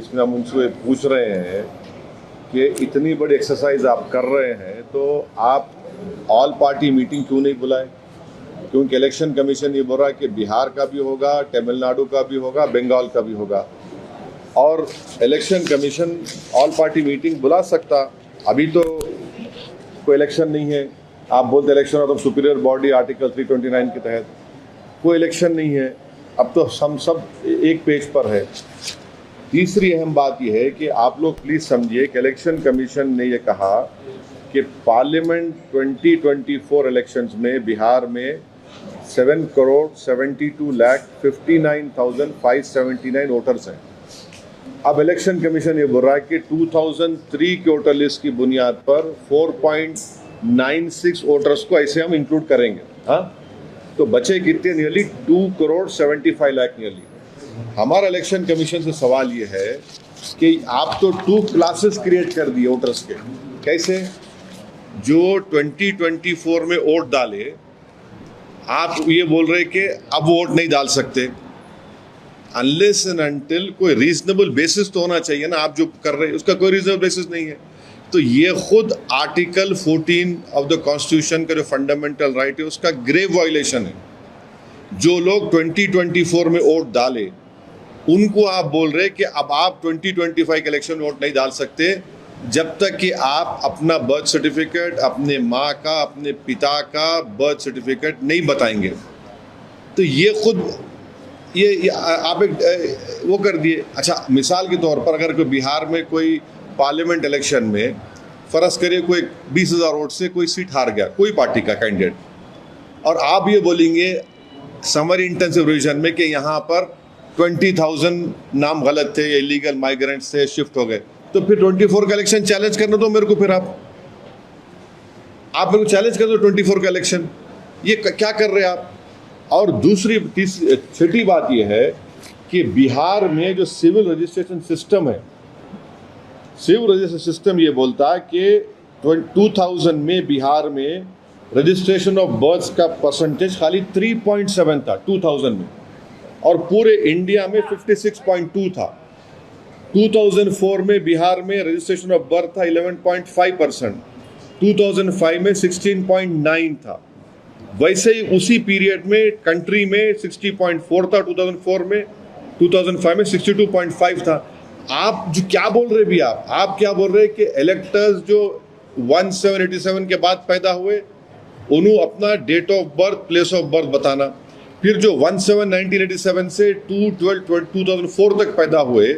इसमें हम उनसे पूछ रहे हैं कि इतनी बड़ी एक्सरसाइज आप कर रहे हैं तो आप ऑल पार्टी मीटिंग क्यों नहीं बुलाए? क्योंकि इलेक्शन कमीशन ये बोल रहा है कि बिहार का भी होगा, तमिलनाडु का भी होगा, बंगाल का भी होगा, और election commission all party meeting बुला सकता। अभी तो कोई इलेक्शन नहीं है, आप बोलते इलेक्शन और सुपीरियर बॉडी आर्टिकल 329 के तहत कोई इलेक्शन नहीं है। अब तो हम सब एक पेज पर है। तीसरी अहम बात यह है कि आप लोग प्लीज़ समझिए कि इलेक्शन कमीशन ने यह कहा कि पार्लियामेंट 2024 इलेक्शंस में बिहार में 7,72,59,579 वोटर्स हैं। अब इलेक्शन कमीशन ये बोल रहा है कि 2003 के वोटर लिस्ट की बुनियाद पर 4.96 वोटर्स को ऐसे हम इंक्लूड करेंगे। हाँ, तो बचे कितने? Nearly 2,75,00,000 nearly. हमारा इलेक्शन कमीशन से सवाल ये है कि आप तो 2 क्लासेस क्रिएट कर दिए वोटर्स के। कैसे? जो 2024 में वोट डाले, आप ये बोल रहे कि अब वोट नहीं डाल सकते अनलेस एंड अनटिल कोई रीजनेबल बेसिस तो होना चाहिए ना। आप जो कर रहे हैं उसका कोई रीजनेबल बेसिस नहीं है। तो ये खुद आर्टिकल 14 ऑफ द कॉन्स्टिट्यूशन का जो फंडामेंटल राइट है उसका ग्रेव वायलेशन है। जो लोग 2024 में वोट डाले उनको आप बोल रहे कि अब आप 2025 के इलेक्शन में वोट नहीं डाल सकते जब तक कि आप अपना बर्थ सर्टिफिकेट, अपने माँ का, अपने पिता का बर्थ सर्टिफिकेट नहीं बताएंगे। तो ये खुद ये आप एक वो कर दिए। अच्छा, मिसाल के तौर पर अगर कोई बिहार में कोई पार्लियामेंट इलेक्शन में फर्ज करिए कोई 20,000 वोट से कोई सीट हार गया, कोई पार्टी का कैंडिडेट, और आप ये बोलेंगे समर इंटेंसिव रिवीजन में कि यहाँ पर 20,000 नाम गलत थे, इलीगल माइग्रेंट्स थे, शिफ्ट हो गए, तो फिर 24 का इलेक्शन चैलेंज करना दो मेरे को। फिर आप मेरे को चैलेंज कर दो 24 का इलेक्शन। ये क्या कर रहे हैं आप? और छठी बात यह है कि बिहार में जो सिविल रजिस्ट्रेशन सिस्टम है, सिविल रजिस्ट्रेशन सिस्टम ये बोलता है कि 2000 में बिहार में रजिस्ट्रेशन ऑफ बर्थ का परसेंटेज खाली 3.7 था 2000 में, और पूरे इंडिया में 56.2 था। 2004 में बिहार में रजिस्ट्रेशन ऑफ बर्थ था 11.5%, 2005 में 16.9 था। वैसे ही उसी पीरियड में कंट्री में 60.4 था 2004 में, 2005 में 62.5 था। आप जो क्या बोल रहे भी आप क्या बोल रहे कि इलेक्टर्स जो 1787 के बाद पैदा हुए उन्होंने अपना date of birth, place of birth बताना। फिर जो 17 1987 से 2/12 2004 तक पैदा हुए